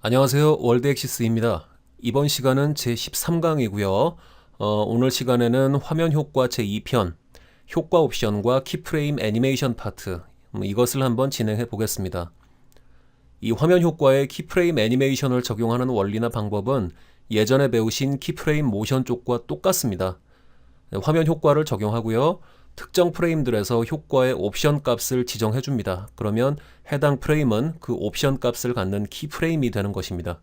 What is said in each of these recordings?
안녕하세요. 월드엑시스입니다. 이번 시간은 제13강이고요. 오늘 시간에는 화면 효과 제2편 효과 옵션과 키프레임 애니메이션 파트 이것을 한번 진행해 보겠습니다. 이 화면 효과에 키프레임 애니메이션을 적용하는 원리나 방법은 예전에 배우신 키프레임 모션 쪽과 똑같습니다. 화면 효과를 적용하고요. 특정 프레임들에서 효과의 옵션 값을 지정해 줍니다. 그러면 해당 프레임은 그 옵션 값을 갖는 키프레임이 되는 것입니다.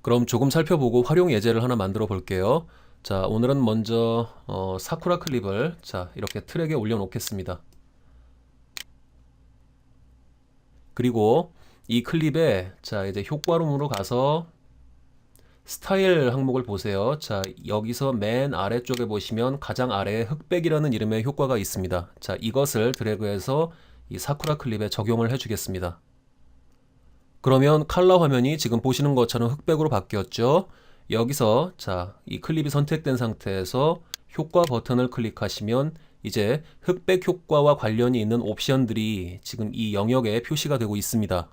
그럼 조금 살펴보고 활용 예제를 하나 만들어 볼게요. 자, 오늘은 먼저 사쿠라 클립을 이렇게 트랙에 올려 놓겠습니다. 그리고 이 클립에 이제 효과룸으로 가서 스타일 항목을 보세요. 자, 여기서 맨 아래쪽에 보시면 가장 아래에 흑백이라는 이름의 효과가 있습니다. 자, 이것을 드래그해서 이 사쿠라 클립에 적용을 해주겠습니다. 그러면 컬러 화면이 지금 보시는 것처럼 흑백으로 바뀌었죠. 여기서 이 클립이 선택된 상태에서 효과 버튼을 클릭하시면 이제 흑백 효과와 관련이 있는 옵션들이 지금 이 영역에 표시가 되고 있습니다.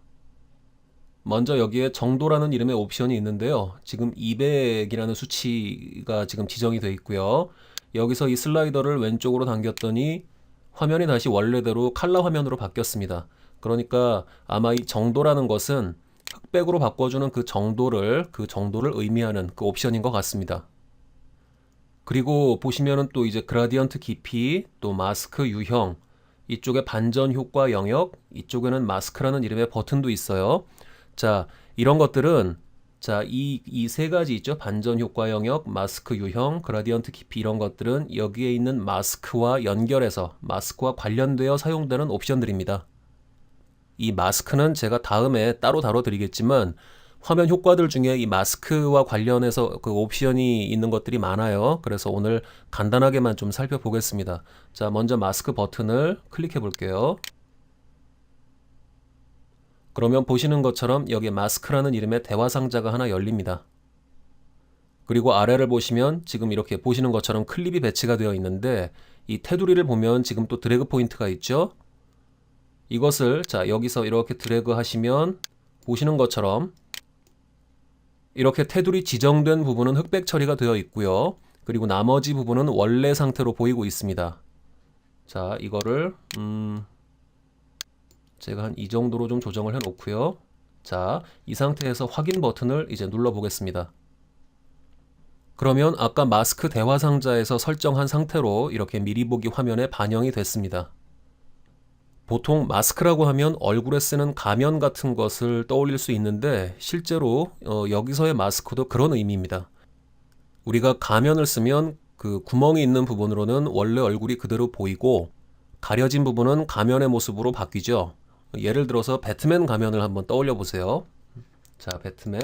먼저 여기에 정도라는 이름의 옵션이 있는데요. 지금 200이라는 수치가 지금 지정이 되어 있고요. 여기서 이 슬라이더를 왼쪽으로 당겼더니 화면이 다시 원래대로 컬러 화면으로 바뀌었습니다. 그러니까 아마 이 정도라는 것은 흑백으로 바꿔주는 그 정도를 의미하는 그 옵션인 것 같습니다. 그리고 보시면은 또 이제 그라디언트 깊이, 또 마스크 유형, 이쪽에 반전 효과 영역, 이쪽에는 마스크라는 이름의 버튼도 있어요. 자, 이런 것들은 이 세 가지 있죠. 반전 효과 영역, 마스크 유형, 그라디언트 깊이 이런 것들은 여기에 있는 마스크와 연결해서 마스크와 관련되어 사용되는 옵션들입니다. 이 마스크는 제가 다음에 따로 다뤄드리겠지만 화면 효과들 중에 이 마스크와 관련해서 그 옵션이 있는 것들이 많아요. 그래서 오늘 간단하게만 좀 살펴보겠습니다. 자, 먼저 마스크 버튼을 클릭해 볼게요. 그러면 보시는 것처럼 여기에 마스크라는 이름의 대화 상자가 하나 열립니다. 그리고 아래를 보시면 지금 이렇게 보시는 것처럼 클립이 배치가 되어 있는데 이 테두리를 보면 지금 또 드래그 포인트가 있죠. 이것을 여기서 이렇게 드래그 하시면 보시는 것처럼 이렇게 테두리 지정된 부분은 흑백 처리가 되어 있고요. 그리고 나머지 부분은 원래 상태로 보이고 있습니다. 자, 이거를 제가 한 이 정도로 좀 조정을 해 놓고요. 자, 이 상태에서 확인 버튼을 이제 눌러 보겠습니다. 그러면 아까 마스크 대화 상자에서 설정한 상태로 이렇게 미리 보기 화면에 반영이 됐습니다. 보통 마스크라고 하면 얼굴에 쓰는 가면 같은 것을 떠올릴 수 있는데 실제로 여기서의 마스크도 그런 의미입니다. 우리가 가면을 쓰면 그 구멍이 있는 부분으로는 원래 얼굴이 그대로 보이고 가려진 부분은 가면의 모습으로 바뀌죠. 예를 들어서 배트맨 가면을 한번 떠올려 보세요. 자, 배트맨.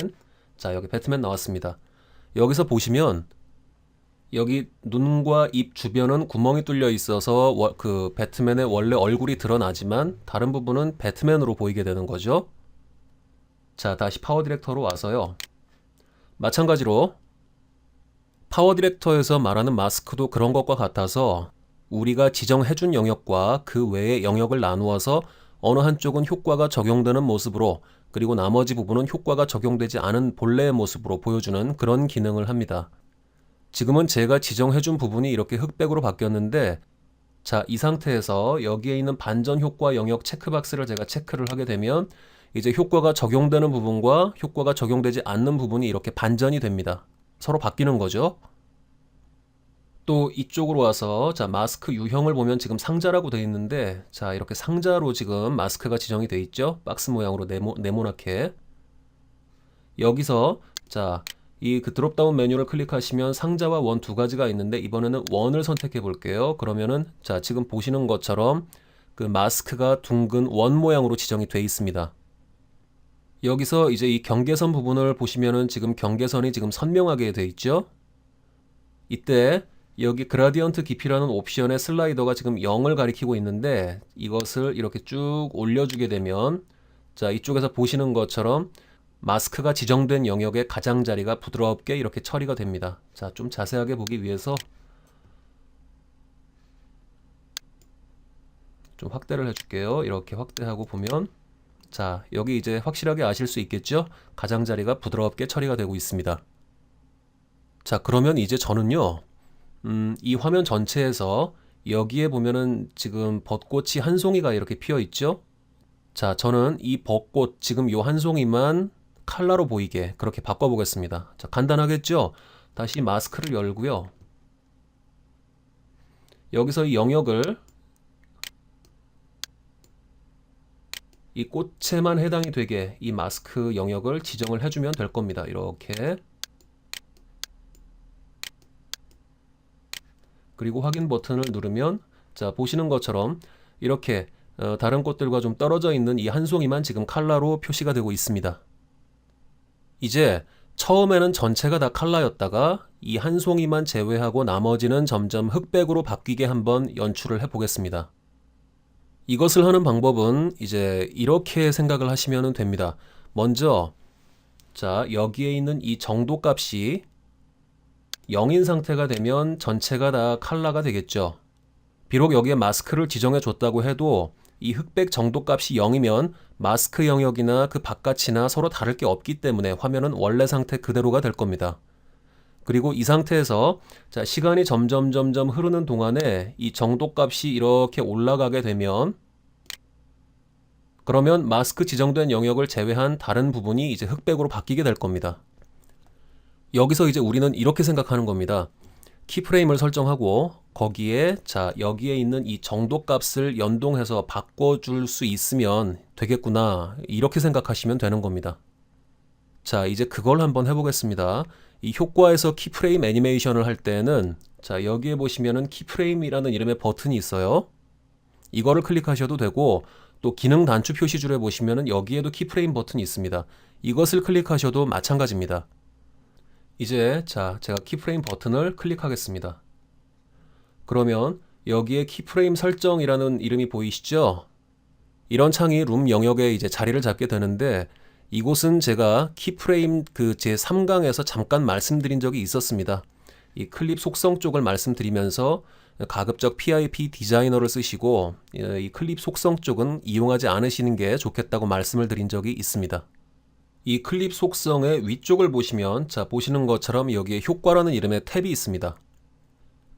자, 여기 배트맨 나왔습니다. 여기서 보시면 여기 눈과 입 주변은 구멍이 뚫려 있어서 그 배트맨의 원래 얼굴이 드러나지만 다른 부분은 배트맨으로 보이게 되는 거죠. 자, 다시 파워 디렉터로 와서요. 마찬가지로 파워 디렉터에서 말하는 마스크도 그런 것과 같아서 우리가 지정해준 영역과 그 외의 영역을 나누어서 어느 한쪽은 효과가 적용되는 모습으로 그리고 나머지 부분은 효과가 적용되지 않은 본래의 모습으로 보여주는 그런 기능을 합니다. 지금은 제가 지정해준 부분이 이렇게 흑백으로 바뀌었는데 자, 이 상태에서 여기에 있는 반전 효과 영역 체크박스를 제가 체크를 하게 되면 이제 효과가 적용되는 부분과 효과가 적용되지 않는 부분이 이렇게 반전이 됩니다. 서로 바뀌는 거죠. 또 이쪽으로 와서 마스크 유형을 보면 지금 상자라고 되어 있는데 자, 이렇게 상자로 지금 마스크가 지정이 되어 있죠. 박스 모양으로 네모나게. 여기서 이 드롭다운 메뉴를 클릭하시면 상자와 원 두 가지가 있는데 이번에는 원을 선택해 볼게요. 그러면은 지금 보시는 것처럼 그 마스크가 둥근 원 모양으로 지정이 되어 있습니다. 여기서 이제 이 경계선 부분을 보시면은 지금 경계선이 지금 선명하게 되어 있죠. 이때 여기 그라디언트 깊이라는 옵션의 슬라이더가 지금 0을 가리키고 있는데 이것을 이렇게 쭉 올려주게 되면 자, 이쪽에서 보시는 것처럼 마스크가 지정된 영역의 가장자리가 부드럽게 이렇게 처리가 됩니다. 자, 좀 자세하게 보기 위해서 좀 확대를 해줄게요. 이렇게 확대하고 보면 자, 여기 이제 확실하게 아실 수 있겠죠? 가장자리가 부드럽게 처리가 되고 있습니다. 자, 그러면 이제 저는요, 이 화면 전체에서 여기에 보면은 지금 벚꽃이 한 송이가 이렇게 피어 있죠? 자, 저는 이 벚꽃 지금 요 한 송이만 칼라로 보이게 그렇게 바꿔보겠습니다. 자, 간단하겠죠? 다시 마스크를 열고요. 여기서 이 영역을 이 꽃에만 해당이 되게 이 마스크 영역을 지정을 해주면 될 겁니다. 이렇게. 그리고 확인 버튼을 누르면 자, 보시는 것처럼 이렇게 다른 꽃들과 좀 떨어져 있는 이 한 송이만 지금 칼라로 표시가 되고 있습니다. 이제 처음에는 전체가 다 칼라였다가 이 한 송이만 제외하고 나머지는 점점 흑백으로 바뀌게 한번 연출을 해 보겠습니다. 이것을 하는 방법은 이제 이렇게 생각을 하시면 됩니다. 먼저 자, 여기에 있는 이 정도 값이 0인 상태가 되면 전체가 다 칼라가 되겠죠. 비록 여기에 마스크를 지정해 줬다고 해도 이 흑백 정도 값이 0이면 마스크 영역이나 그 바깥이나 서로 다를 게 없기 때문에 화면은 원래 상태 그대로가 될 겁니다. 그리고 이 상태에서 자, 시간이 점점 흐르는 동안에 이 정도 값이 이렇게 올라가게 되면 그러면 마스크 지정된 영역을 제외한 다른 부분이 이제 흑백으로 바뀌게 될 겁니다. 여기서 이제 우리는 이렇게 생각하는 겁니다. 키프레임을 설정하고 거기에 자, 여기에 있는 이 정도 값을 연동해서 바꿔줄 수 있으면 되겠구나. 이렇게 생각하시면 되는 겁니다. 자, 이제 그걸 한번 해보겠습니다. 이 효과에서 키프레임 애니메이션을 할 때는 자, 여기에 보시면은 키프레임이라는 이름의 버튼이 있어요. 이거를 클릭하셔도 되고 또 기능 단추 표시줄에 보시면은 여기에도 키프레임 버튼이 있습니다. 이것을 클릭하셔도 마찬가지입니다. 이제 자, 제가 키프레임 버튼을 클릭하겠습니다. 그러면 여기에 키프레임 설정이라는 이름이 보이시죠? 이런 창이 룸 영역에 이제 자리를 잡게 되는데 이곳은 제가 키프레임 그 제 3강에서 잠깐 말씀드린 적이 있었습니다. 이 클립 속성 쪽을 말씀드리면서 가급적 PIP 디자이너를 쓰시고 이 클립 속성 쪽은 이용하지 않으시는 게 좋겠다고 말씀을 드린 적이 있습니다. 이 클립 속성의 위쪽을 보시면 자, 보시는 것처럼 여기에 효과라는 이름의 탭이 있습니다.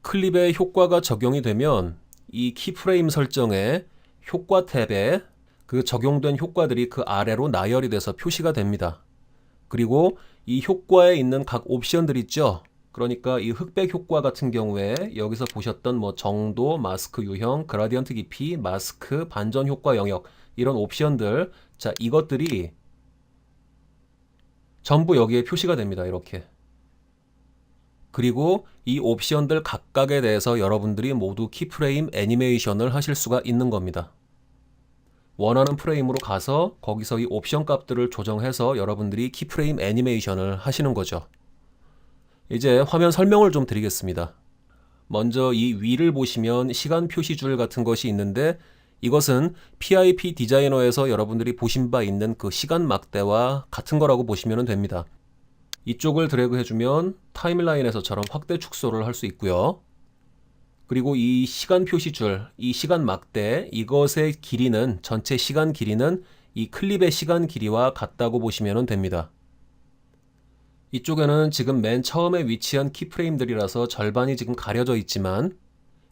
클립에 효과가 적용이 되면 이 키프레임 설정에 효과 탭에 그 적용된 효과들이 그 아래로 나열이 돼서 표시가 됩니다. 그리고 이 효과에 있는 각 옵션들 있죠? 그러니까 이 흑백 효과 같은 경우에 여기서 보셨던 뭐 정도, 마스크 유형, 그라디언트 깊이, 마스크, 반전 효과 영역 이런 옵션들 자, 이것들이 전부 여기에 표시가 됩니다. 이렇게. 그리고 이 옵션들 각각에 대해서 여러분들이 모두 키프레임 애니메이션을 하실 수가 있는 겁니다. 원하는 프레임으로 가서 거기서 이 옵션 값들을 조정해서 여러분들이 키프레임 애니메이션을 하시는 거죠. 이제 화면 설명을 좀 드리겠습니다. 먼저 이 위를 보시면 시간 표시줄 같은 것이 있는데 이것은 PIP 디자이너에서 여러분들이 보신 바 있는 그 시간 막대와 같은 거라고 보시면 됩니다. 이쪽을 드래그 해주면 타임라인에서처럼 확대 축소를 할 수 있고요. 그리고 이 시간 표시줄, 이 시간 막대, 이것의 길이는 전체 시간 길이는 이 클립의 시간 길이와 같다고 보시면 됩니다. 이쪽에는 지금 맨 처음에 위치한 키프레임들이라서 절반이 지금 가려져 있지만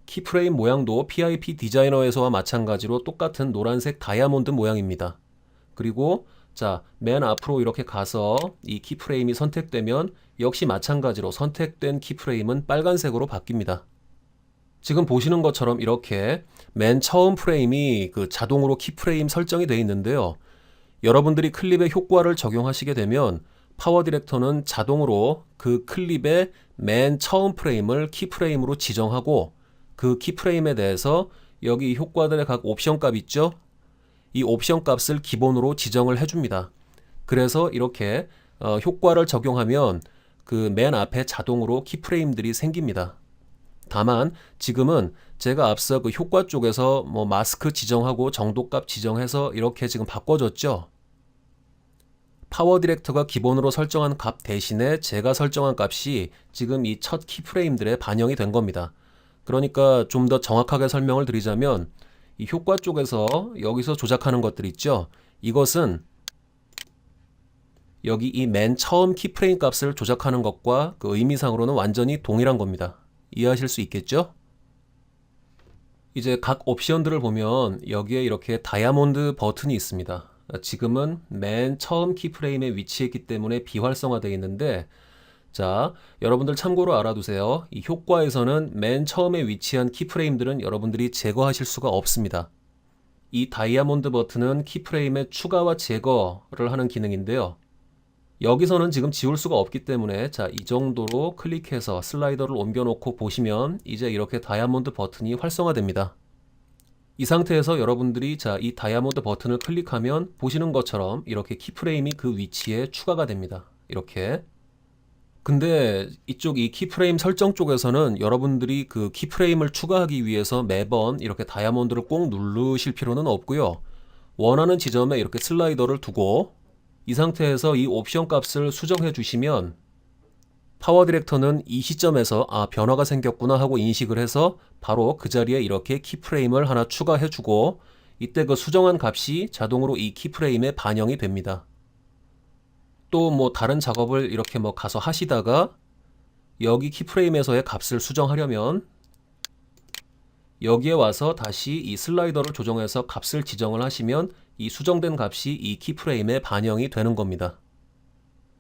키프레임 모양도 PIP 디자이너에서와 마찬가지로 똑같은 노란색 다이아몬드 모양입니다. 그리고 자, 맨 앞으로 이렇게 가서 이 키프레임이 선택되면 역시 마찬가지로 선택된 키프레임은 빨간색으로 바뀝니다. 지금 보시는 것처럼 이렇게 맨 처음 프레임이 그 자동으로 키프레임 설정이 되어 있는데요. 여러분들이 클립에 효과를 적용하시게 되면 파워 디렉터는 자동으로 그 클립의 맨 처음 프레임을 키프레임으로 지정하고 그 키프레임에 대해서 여기 효과들의 각 옵션 값 있죠? 이 옵션 값을 기본으로 지정을 해줍니다. 그래서 이렇게 효과를 적용하면 그 맨 앞에 자동으로 키프레임들이 생깁니다. 다만 지금은 제가 앞서 그 효과 쪽에서 뭐 마스크 지정하고 정도값 지정해서 이렇게 지금 바꿔줬죠. 파워 디렉터가 기본으로 설정한 값 대신에 제가 설정한 값이 지금 이 첫 키프레임들에 반영이 된 겁니다. 그러니까 좀 더 정확하게 설명을 드리자면 이 효과 쪽에서 여기서 조작하는 것들 있죠. 이것은 여기 이 맨 처음 키프레임 값을 조작하는 것과 그 의미상으로는 완전히 동일한 겁니다. 이해하실 수 있겠죠? 이제 각 옵션들을 보면 여기에 이렇게 다이아몬드 버튼이 있습니다. 지금은 맨 처음 키프레임에 위치했기 때문에 비활성화되어 있는데, 자, 여러분들 참고로 알아두세요. 이 효과에서는 맨 처음에 위치한 키프레임들은 여러분들이 제거하실 수가 없습니다. 이 다이아몬드 버튼은 키프레임의 추가와 제거를 하는 기능인데요. 여기서는 지금 지울 수가 없기 때문에 자, 이 정도로 클릭해서 슬라이더를 옮겨놓고 보시면 이제 이렇게 다이아몬드 버튼이 활성화됩니다. 이 상태에서 여러분들이 자, 이 다이아몬드 버튼을 클릭하면 보시는 것처럼 이렇게 키프레임이 그 위치에 추가가 됩니다. 이렇게. 근데 이쪽 이 키프레임 설정 쪽에서는 여러분들이 그 키프레임을 추가하기 위해서 매번 이렇게 다이아몬드를 꼭 누르실 필요는 없고요. 원하는 지점에 이렇게 슬라이더를 두고 이 상태에서 이 옵션 값을 수정해 주시면 파워 디렉터는 이 시점에서 변화가 생겼구나 하고 인식을 해서 바로 그 자리에 이렇게 키프레임을 하나 추가해 주고 이때 그 수정한 값이 자동으로 이 키프레임에 반영이 됩니다. 또 뭐 다른 작업을 이렇게 뭐 가서 하시다가 여기 키프레임에서의 값을 수정하려면 여기에 와서 다시 이 슬라이더를 조정해서 값을 지정을 하시면 이 수정된 값이 이 키프레임에 반영이 되는 겁니다.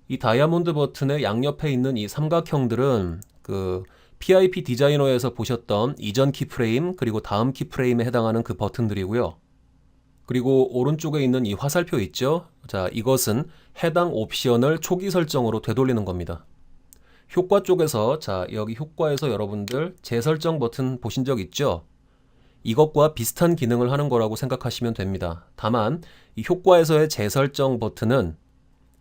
이 다이아몬드 버튼의 양옆에 있는 이 삼각형들은 그 PIP 디자이너에서 보셨던 이전 키프레임 그리고 다음 키프레임에 해당하는 그 버튼들이고요. 그리고 오른쪽에 있는 이 화살표 있죠? 자, 이것은 해당 옵션을 초기 설정으로 되돌리는 겁니다. 효과 쪽에서 자, 여기 효과에서 여러분들 재설정 버튼 보신 적 있죠? 이것과 비슷한 기능을 하는 거라고 생각하시면 됩니다. 다만 이 효과에서의 재설정 버튼은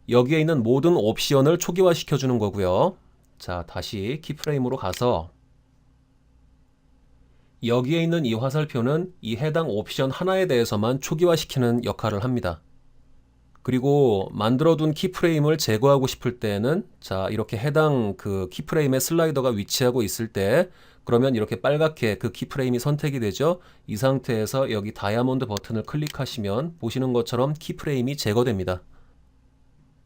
여기에 있는 모든 옵션을 초기화 시켜주는 거고요. 자, 다시 키프레임으로 가서 여기에 있는 이 화살표는 이 해당 옵션 하나에 대해서만 초기화 시키는 역할을 합니다. 그리고 만들어둔 키프레임을 제거하고 싶을 때는 자, 이렇게 해당 그 키프레임의 슬라이더가 위치하고 있을 때 그러면 이렇게 빨갛게 그 키프레임이 선택이 되죠. 이 상태에서 여기 다이아몬드 버튼을 클릭하시면 보시는 것처럼 키프레임이 제거됩니다.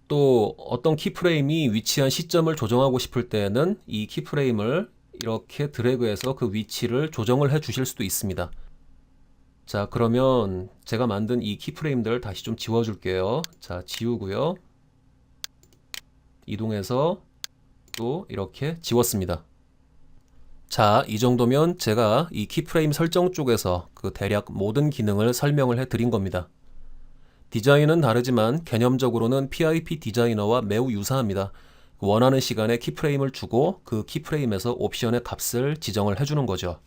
또 어떤 키프레임이 위치한 시점을 조정하고 싶을 때는 이 키프레임을 이렇게 드래그해서 그 위치를 조정을 해 주실 수도 있습니다. 자, 그러면 제가 만든 이 키프레임들 다시 좀 지워줄게요. 자, 지우고요. 이동해서 또 이렇게 지웠습니다. 자, 이 정도면 제가 이 키프레임 설정 쪽에서 그 대략 모든 기능을 설명을 해 드린 겁니다. 디자인은 다르지만 개념적으로는 PIP 디자이너와 매우 유사합니다. 원하는 시간에 키프레임을 주고 그 키프레임에서 옵션의 값을 지정을 해주는 거죠.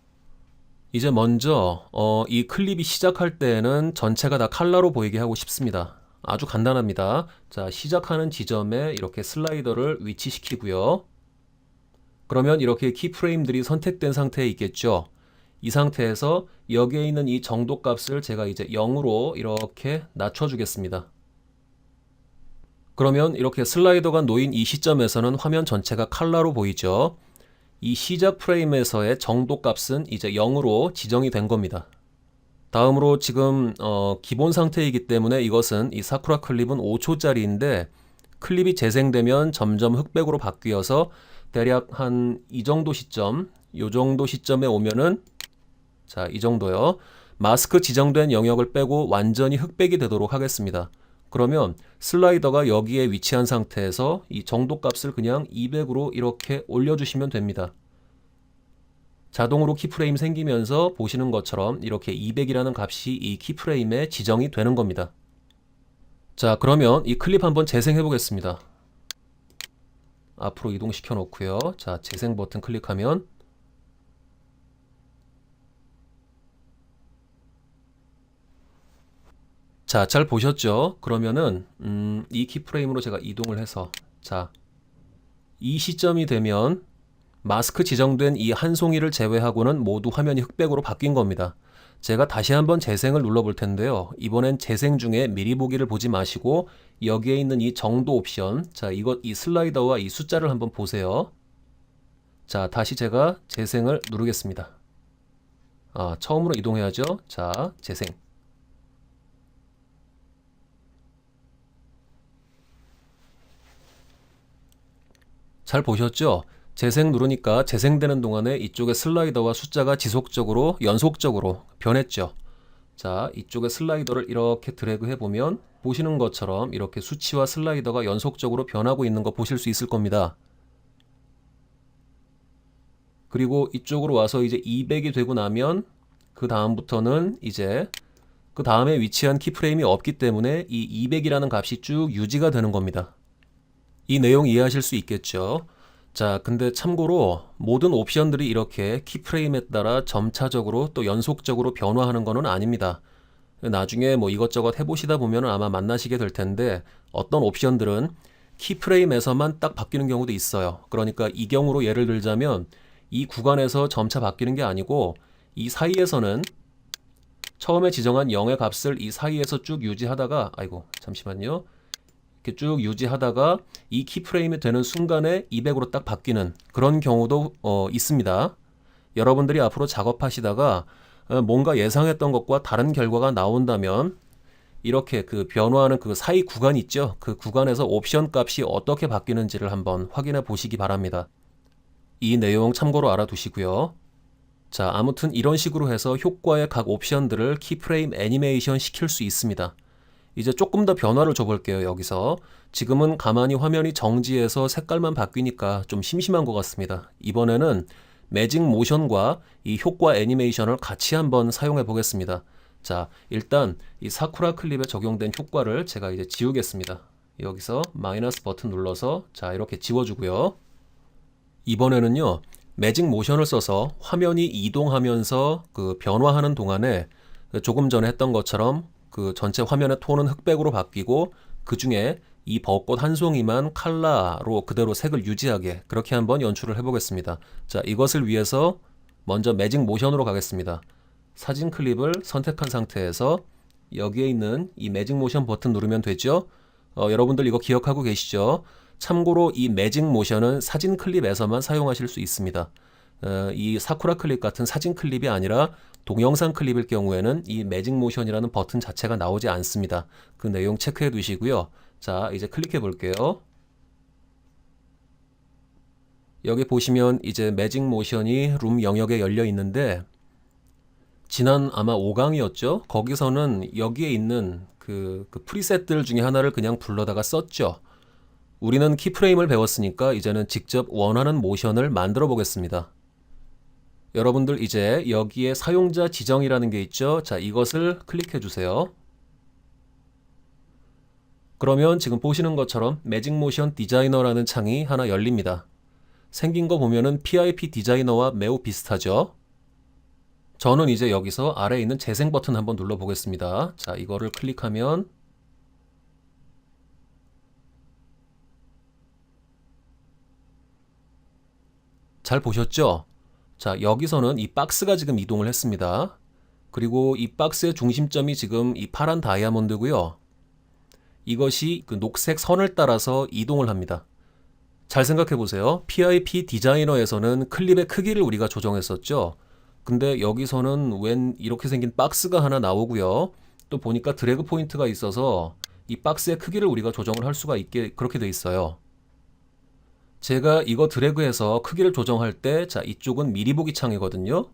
이제 먼저 이 클립이 시작할 때에는 전체가 다 칼라로 보이게 하고 싶습니다. 아주 간단합니다. 자, 시작하는 지점에 이렇게 슬라이더를 위치시키고요. 그러면 이렇게 키프레임들이 선택된 상태에 있겠죠. 이 상태에서 여기에 있는 이 정도 값을 제가 이제 0으로 이렇게 낮춰주겠습니다. 그러면 이렇게 슬라이더가 놓인 이 시점에서는 화면 전체가 칼라로 보이죠. 이 시작 프레임에서의 정도 값은 이제 0으로 지정이 된 겁니다. 다음으로 지금 기본 상태이기 때문에 이것은 이 사쿠라 클립은 5초짜리인데 클립이 재생되면 점점 흑백으로 바뀌어서 대략 한 이 정도 시점, 요 정도 시점에 오면은 자, 이 정도요. 마스크 지정된 영역을 빼고 완전히 흑백이 되도록 하겠습니다. 그러면 슬라이더가 여기에 위치한 상태에서 이 정도 값을 그냥 200으로 이렇게 올려주시면 됩니다. 자동으로 키프레임 생기면서 보시는 것처럼 이렇게 200이라는 값이 이 키프레임에 지정이 되는 겁니다. 자, 그러면 이 클립 한번 재생해 보겠습니다. 앞으로 이동시켜 놓고요. 자, 재생 버튼 클릭하면 자, 잘 보셨죠? 그러면은 이 키프레임으로 제가 이동을 해서 자, 이 시점이 되면 마스크 지정된 이 한 송이를 제외하고는 모두 화면이 흑백으로 바뀐 겁니다. 제가 다시 한번 재생을 눌러볼 텐데요. 이번엔 재생 중에 미리 보기를 보지 마시고 여기에 있는 이 정도 옵션, 자, 이 슬라이더와 이 숫자를 한번 보세요. 자, 다시 제가 재생을 누르겠습니다. 처음으로 이동해야죠. 자, 재생. 잘 보셨죠? 재생 누르니까 재생되는 동안에 이쪽에 슬라이더와 숫자가 지속적으로 연속적으로 변했죠. 자, 이쪽에 슬라이더를 이렇게 드래그 해보면 보시는 것처럼 이렇게 수치와 슬라이더가 연속적으로 변하고 있는 거 보실 수 있을 겁니다. 그리고 이쪽으로 와서 이제 200이 되고 나면 그 다음부터는 이제 그 다음에 위치한 키프레임이 없기 때문에 이 200이라는 값이 쭉 유지가 되는 겁니다. 이 내용 이해하실 수 있겠죠? 자, 근데 참고로 모든 옵션들이 이렇게 키프레임에 따라 점차적으로 또 연속적으로 변화하는 거는 아닙니다. 나중에 뭐 이것저것 해보시다 보면 아마 만나시게 될 텐데 어떤 옵션들은 키프레임에서만 딱 바뀌는 경우도 있어요. 그러니까 이 경우로 예를 들자면 이 구간에서 점차 바뀌는 게 아니고 이 사이에서는 처음에 지정한 0의 값을 이 사이에서 쭉 유지하다가 아이고 잠시만요. 이렇게 쭉 유지하다가 이 키프레임이 되는 순간에 200으로 딱 바뀌는 그런 경우도 있습니다. 여러분들이 앞으로 작업하시다가 뭔가 예상했던 것과 다른 결과가 나온다면 이렇게 그 변화하는 그 사이 구간 있죠? 그 구간에서 옵션 값이 어떻게 바뀌는지를 한번 확인해 보시기 바랍니다. 이 내용 참고로 알아두시고요. 자, 아무튼 이런 식으로 해서 효과의 각 옵션들을 키프레임 애니메이션 시킬 수 있습니다. 이제 조금 더 변화를 줘볼게요. 여기서 지금은 가만히 화면이 정지해서 색깔만 바뀌니까 좀 심심한 것 같습니다. 이번에는 매직 모션과 이 효과 애니메이션을 같이 한번 사용해 보겠습니다. 자, 일단 이 사쿠라 클립에 적용된 효과를 제가 이제 지우겠습니다. 여기서 마이너스 버튼 눌러서 자, 이렇게 지워주고요. 이번에는요, 매직 모션을 써서 화면이 이동하면서 그 변화하는 동안에 조금 전에 했던 것처럼 그 전체 화면의 톤은 흑백으로 바뀌고 그 중에 이 벚꽃 한 송이만 칼라로 그대로 색을 유지하게 그렇게 한번 연출을 해보겠습니다. 자, 이것을 위해서 먼저 매직 모션으로 가겠습니다. 사진 클립을 선택한 상태에서 여기에 있는 이 매직 모션 버튼 누르면 되죠. 여러분들 이거 기억하고 계시죠? 참고로 이 매직 모션은 사진 클립에서만 사용하실 수 있습니다. 이 사쿠라 클립 같은 사진 클립이 아니라 동영상 클립일 경우에는 이 매직 모션이라는 버튼 자체가 나오지 않습니다. 그 내용 체크해 두시고요. 자, 이제 클릭해 볼게요. 여기 보시면 이제 매직 모션이 룸 영역에 열려 있는데 지난 아마 5강이었죠? 거기서는 여기에 있는 그 프리셋들 중에 하나를 그냥 불러다가 썼죠. 우리는 키프레임을 배웠으니까 이제는 직접 원하는 모션을 만들어 보겠습니다. 여러분들 이제 여기에 사용자 지정이라는 게 있죠. 자, 이것을 클릭해 주세요. 그러면 지금 보시는 것처럼 매직 모션 디자이너라는 창이 하나 열립니다. 생긴 거 보면은 PIP 디자이너와 매우 비슷하죠. 저는 이제 여기서 아래에 있는 재생 버튼 한번 눌러 보겠습니다. 자, 이거를 클릭하면 잘 보셨죠? 자, 여기서는 이 박스가 지금 이동을 했습니다. 그리고 이 박스의 중심점이 지금 이 파란 다이아몬드고요. 이것이 그 녹색 선을 따라서 이동을 합니다. 잘 생각해 보세요. PIP 디자이너에서는 클립의 크기를 우리가 조정했었죠. 근데 여기서는 웬 이렇게 생긴 박스가 하나 나오고요. 또 보니까 드래그 포인트가 있어서 이 박스의 크기를 우리가 조정을 할 수가 있게 그렇게 돼 있어요. 제가 이거 드래그해서 크기를 조정할 때, 자, 이쪽은 미리 보기 창이거든요.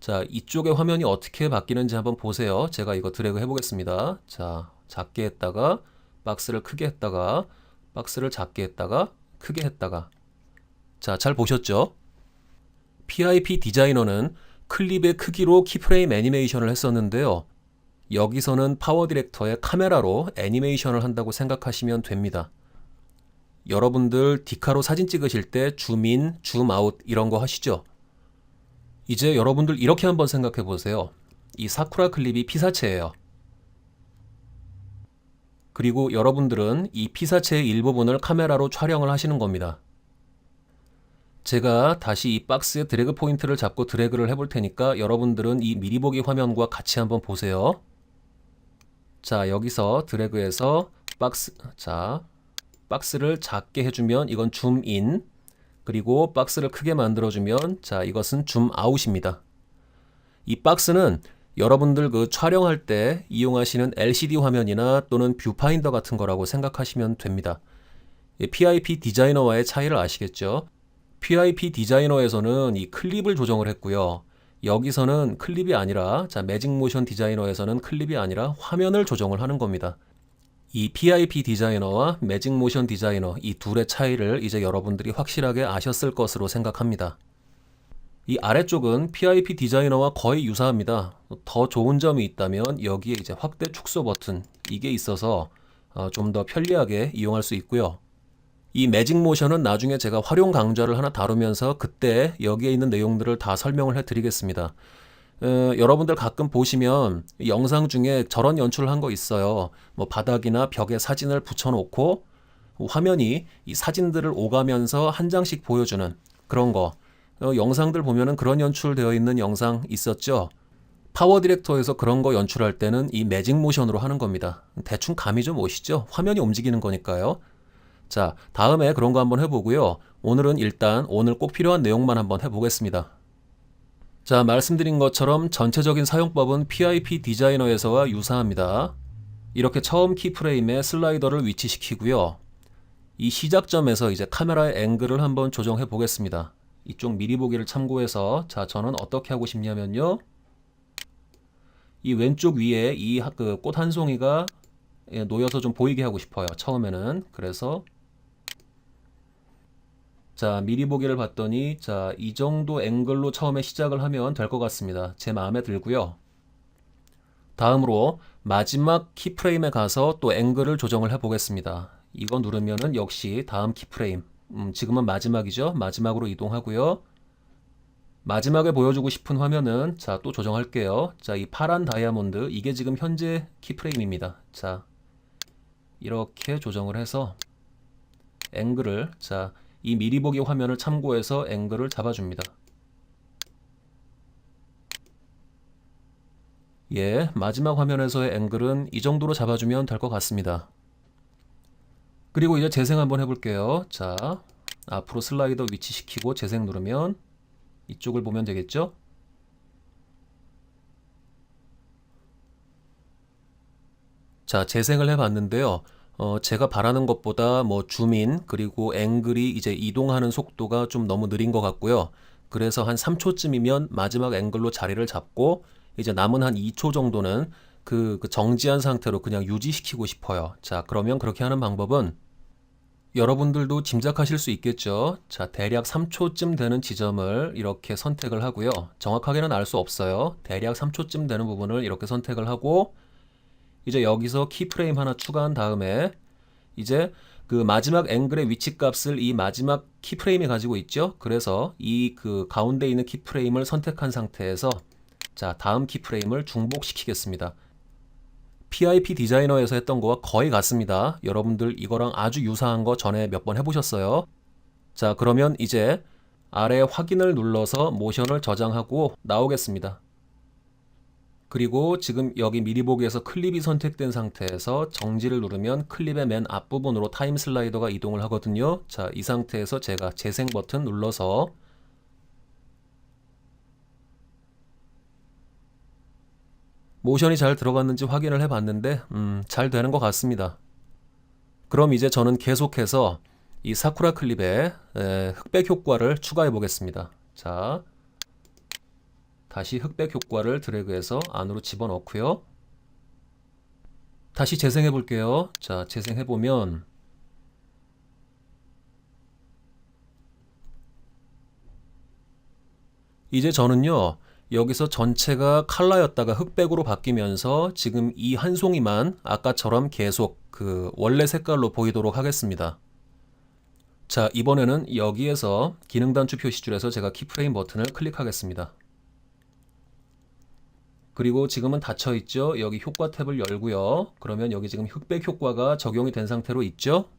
자, 이쪽의 화면이 어떻게 바뀌는지 한번 보세요. 제가 이거 드래그 해보겠습니다. 자, 작게 했다가, 박스를 크게 했다가, 박스를 작게 했다가, 크게 했다가. 자, 잘 보셨죠? PIP 디자이너는 클립의 크기로 키프레임 애니메이션을 했었는데요. 여기서는 파워 디렉터의 카메라로 애니메이션을 한다고 생각하시면 됩니다. 여러분들 디카로 사진 찍으실 때 줌인, 줌아웃 이런 거 하시죠? 이제 여러분들 이렇게 한번 생각해 보세요. 이 사쿠라 클립이 피사체예요. 그리고 여러분들은 이 피사체의 일부분을 카메라로 촬영을 하시는 겁니다. 제가 다시 이 박스에 드래그 포인트를 잡고 드래그를 해볼 테니까 여러분들은 이 미리 보기 화면과 같이 한번 보세요. 자, 여기서 드래그해서 박스를 작게 해주면 이건 줌인, 그리고 박스를 크게 만들어주면 자, 이것은 줌아웃입니다. 이 박스는 여러분들 그 촬영할 때 이용하시는 LCD 화면이나 또는 뷰파인더 같은 거라고 생각하시면 됩니다. PIP 디자이너와의 차이를 아시겠죠? PIP 디자이너에서는 이 클립을 조정을 했고요. 여기서는 클립이 아니라, 자, 매직 모션 디자이너에서는 클립이 아니라 화면을 조정을 하는 겁니다. 이 PIP 디자이너와 매직 모션 디자이너, 이 둘의 차이를 이제 여러분들이 확실하게 아셨을 것으로 생각합니다. 이 아래쪽은 PIP 디자이너와 거의 유사합니다. 더 좋은 점이 있다면 여기에 이제 확대 축소 버튼, 이게 있어서 좀 더 편리하게 이용할 수 있고요. 이 매직 모션은 나중에 제가 활용 강좌를 하나 다루면서 그때 여기에 있는 내용들을 다 설명을 해드리겠습니다. 여러분들 가끔 보시면 영상 중에 저런 연출을 한 거 있어요. 뭐 바닥이나 벽에 사진을 붙여놓고 화면이 이 사진들을 오가면서 한 장씩 보여주는 그런 거. 영상들 보면은 그런 연출되어 있는 영상 있었죠. 파워 디렉터에서 그런 거 연출할 때는 이 매직 모션으로 하는 겁니다. 대충 감이 좀 오시죠? 화면이 움직이는 거니까요. 자, 다음에 그런 거 한번 해보고요. 오늘은 일단 오늘 꼭 필요한 내용만 한번 해보겠습니다. 자, 말씀드린 것처럼 전체적인 사용법은 PIP 디자이너에서와 유사합니다. 이렇게 처음 키프레임에 슬라이더를 위치시키고요. 이 시작점에서 이제 카메라의 앵글을 한번 조정해 보겠습니다. 이쪽 미리 보기를 참고해서, 자, 저는 어떻게 하고 싶냐면요. 이 왼쪽 위에 이 꽃 한 송이가 놓여서 좀 보이게 하고 싶어요. 처음에는. 그래서 자, 미리 보기를 봤더니 자, 이 정도 앵글로 처음에 시작을 하면 될 것 같습니다. 제 마음에 들고요. 다음으로 마지막 키프레임에 가서 또 앵글을 조정을 해 보겠습니다. 이거 누르면은 역시 다음 키프레임, 지금은 마지막이죠. 마지막으로 이동하고요. 마지막에 보여주고 싶은 화면은 자, 또 조정할게요. 자, 이 파란 다이아몬드, 이게 지금 현재 키프레임입니다. 자, 이렇게 조정을 해서 앵글을, 자, 이 미리 보기 화면을 참고해서 앵글을 잡아줍니다. 예, 마지막 화면에서의 앵글은 이 정도로 잡아주면 될 것 같습니다. 그리고 이제 재생 한번 해볼게요. 자, 앞으로 슬라이더 위치시키고 재생 누르면 이쪽을 보면 되겠죠? 자, 재생을 해봤는데요. 제가 바라는 것보다 뭐 줌인 그리고 앵글이 이제 이동하는 속도가 좀 너무 느린 것 같고요. 그래서 한 3초쯤이면 마지막 앵글로 자리를 잡고 이제 남은 한 2초 정도는 그 정지한 상태로 그냥 유지시키고 싶어요. 자, 그러면 그렇게 하는 방법은 여러분들도 짐작하실 수 있겠죠. 자, 대략 3초쯤 되는 지점을 이렇게 선택을 하고요. 정확하게는 알 수 없어요. 대략 3초쯤 되는 부분을 이렇게 선택을 하고 이제 여기서 키프레임 하나 추가한 다음에 이제 그 마지막 앵글의 위치 값을 이 마지막 키프레임이 가지고 있죠. 그래서 이 그 가운데 있는 키프레임을 선택한 상태에서 자, 다음 키프레임을 중복시키겠습니다. PIP 디자이너에서 했던 거와 거의 같습니다. 여러분들 이거랑 아주 유사한 거 전에 몇 번 해보셨어요. 자, 그러면 이제 아래 확인을 눌러서 모션을 저장하고 나오겠습니다. 그리고 지금 여기 미리 보기에서 클립이 선택된 상태에서 정지를 누르면 클립의 맨 앞부분으로 타임 슬라이더가 이동을 하거든요. 자, 이 상태에서 제가 재생 버튼 눌러서 모션이 잘 들어갔는지 확인을 해봤는데 잘 되는 것 같습니다. 그럼 이제 저는 계속해서 이 사쿠라 클립에 흑백 효과를 추가해 보겠습니다. 자, 다시 흑백 효과를 드래그해서 안으로 집어넣고요. 다시 재생해 볼게요. 자, 재생해 보면 이제 저는요, 여기서 전체가 칼라였다가 흑백으로 바뀌면서 지금 이 한 송이만 아까처럼 계속 그 원래 색깔로 보이도록 하겠습니다. 자, 이번에는 여기에서 기능 단추 표시줄에서 제가 키프레임 버튼을 클릭하겠습니다. 그리고 지금은 닫혀 있죠. 여기 효과 탭을 열고요. 그러면 여기 지금 흑백 효과가 적용이 된 상태로 있죠.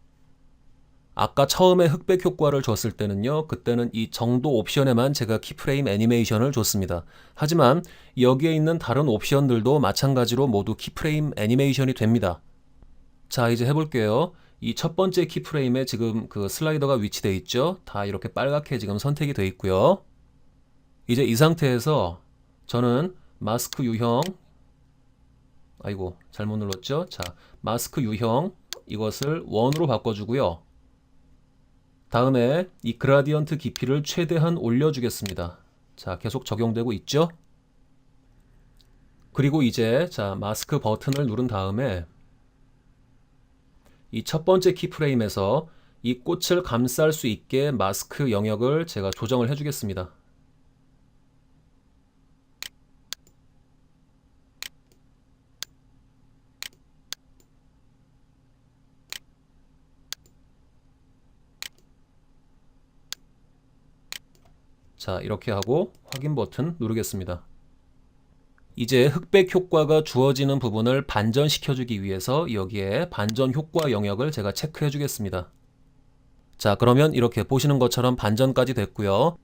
아까 처음에 흑백 효과를 줬을 때는요, 그때는 이 정도 옵션에만 제가 키프레임 애니메이션을 줬습니다. 하지만 여기에 있는 다른 옵션들도 마찬가지로 모두 키프레임 애니메이션이 됩니다. 자, 이제 해볼게요. 이 첫 번째 키프레임에 지금 그 슬라이더가 위치되어 있죠? 다 이렇게 빨갛게 지금 선택이 되어 있고요. 이제 이 상태에서 저는 마스크 유형, 아이고 잘못 눌렀죠? 자, 마스크 유형 이것을 1으로 바꿔주고요. 다음에 이 그라디언트 깊이를 최대한 올려주겠습니다. 자, 계속 적용되고 있죠? 그리고 이제 자, 마스크 버튼을 누른 다음에 이 첫 번째 키프레임에서 이 꽃을 감쌀 수 있게 마스크 영역을 제가 조정을 해주겠습니다. 자, 이렇게 하고 확인 버튼 누르겠습니다. 이제 흑백 효과가 주어지는 부분을 반전시켜주기 위해서 여기에 반전 효과 영역을 제가 체크해 주겠습니다. 자, 그러면 이렇게 보시는 것처럼 반전까지 됐고요.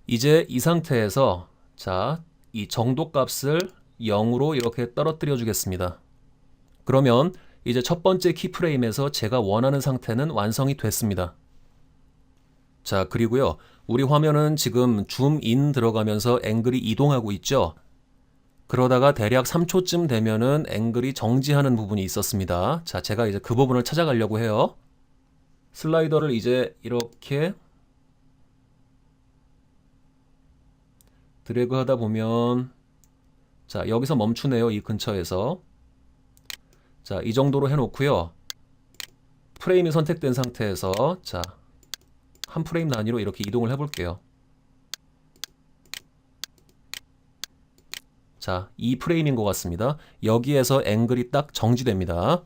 이제 이 상태에서 자, 이 정도 값을 0으로 이렇게 떨어뜨려 주겠습니다. 그러면 이제 첫 번째 키프레임에서 제가 원하는 상태는 완성이 됐습니다. 자, 그리고요. 우리 화면은 지금 줌인 들어가면서 앵글이 이동하고 있죠. 그러다가 대략 3초쯤 되면은 앵글이 정지하는 부분이 있었습니다. 자, 제가 이제 그 부분을 찾아가려고 해요. 슬라이더를 이제 이렇게 드래그 하다 보면 자, 여기서 멈추네요. 이 근처에서. 자, 이 정도로 해놓고요. 프레임이 선택된 상태에서 자, 한 프레임 단위로 이렇게 이동을 해볼게요. 자, 2프레임인 것 같습니다. 여기에서 앵글이 딱 정지됩니다.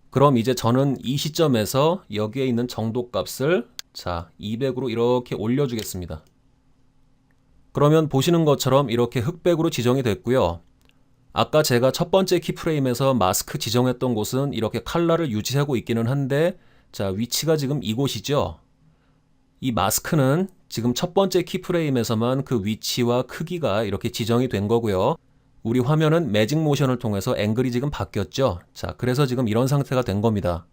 그럼 이제 저는 이 시점에서 여기에 있는 정도 값을 자, 200으로 이렇게 올려주겠습니다. 그러면 보시는 것처럼 이렇게 흑백으로 지정이 됐고요. 아까 제가 첫 번째 키프레임에서 마스크 지정했던 곳은 이렇게 컬러를 유지하고 있기는 한데 자, 위치가 지금 이곳이죠. 이 마스크는 지금 첫 번째 키프레임에서만 그 위치와 크기가 이렇게 지정이 된 거고요. 우리 화면은 매직 모션을 통해서 앵글이 지금 바뀌었죠. 자, 그래서 지금 이런 상태가 된 겁니다.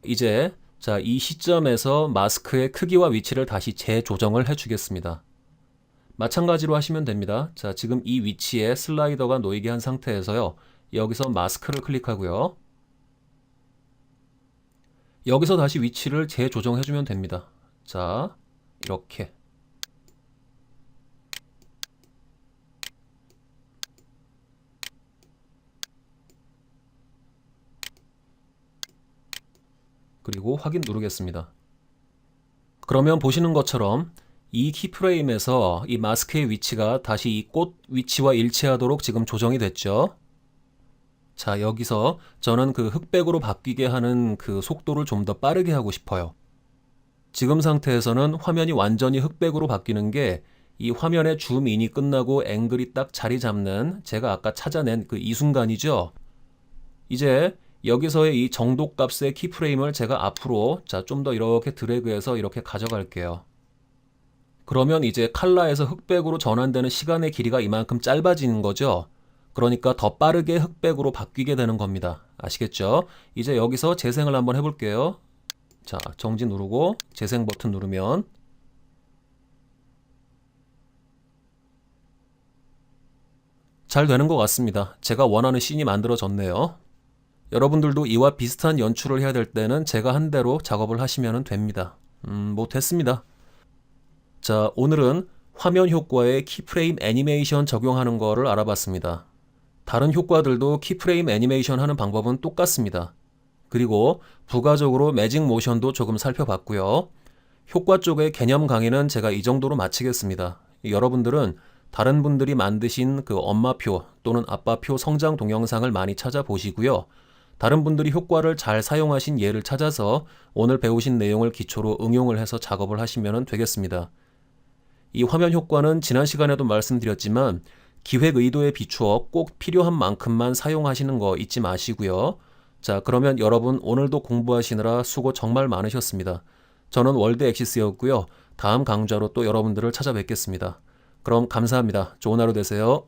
이제 자, 이 시점에서 마스크의 크기와 위치를 다시 재조정을 해주겠습니다. 마찬가지로 하시면 됩니다. 자, 지금 이 위치에 슬라이더가 놓이게 한 상태에서요. 여기서 마스크를 클릭하고요. 여기서 다시 위치를 재조정해주면 됩니다. 자, 이렇게. 그리고 확인 누르겠습니다. 그러면 보시는 것처럼 이 키프레임에서 이 마스크의 위치가 다시 이 꽃 위치와 일치하도록 지금 조정이 됐죠. 자, 여기서 저는 그 흑백으로 바뀌게 하는 그 속도를 좀 더 빠르게 하고 싶어요. 지금 상태에서는 화면이 완전히 흑백으로 바뀌는 게 이 화면의 줌인이 끝나고 앵글이 딱 자리 잡는 제가 아까 찾아낸 그 이 순간이죠. 이제 여기서의 이 정도 값의 키프레임을 제가 앞으로 자, 좀 더 이렇게 드래그해서 이렇게 가져갈게요. 그러면 이제 컬러에서 흑백으로 전환되는 시간의 길이가 이만큼 짧아지는 거죠. 그러니까 더 빠르게 흑백으로 바뀌게 되는 겁니다. 아시겠죠? 이제 여기서 재생을 한번 해볼게요. 자, 정지 누르고 재생 버튼 누르면 잘 되는 것 같습니다. 제가 원하는 씬이 만들어졌네요. 여러분들도 이와 비슷한 연출을 해야 될 때는 제가 한 대로 작업을 하시면 됩니다. 뭐 됐습니다. 자, 오늘은 화면 효과에 키프레임 애니메이션 적용하는 거를 알아봤습니다. 다른 효과들도 키프레임 애니메이션 하는 방법은 똑같습니다. 그리고 부가적으로 매직 모션도 조금 살펴봤고요. 효과 쪽의 개념 강의는 제가 이 정도로 마치겠습니다. 여러분들은 다른 분들이 만드신 그 엄마표 또는 아빠표 성장 동영상을 많이 찾아보시고요. 다른 분들이 효과를 잘 사용하신 예를 찾아서 오늘 배우신 내용을 기초로 응용을 해서 작업을 하시면 되겠습니다. 이 화면 효과는 지난 시간에도 말씀드렸지만 기획 의도에 비추어 꼭 필요한 만큼만 사용하시는 거 잊지 마시고요. 자, 그러면 여러분 오늘도 공부하시느라 수고 정말 많으셨습니다. 저는 월드 엑시스였고요. 다음 강좌로 또 여러분들을 찾아뵙겠습니다. 그럼 감사합니다. 좋은 하루 되세요.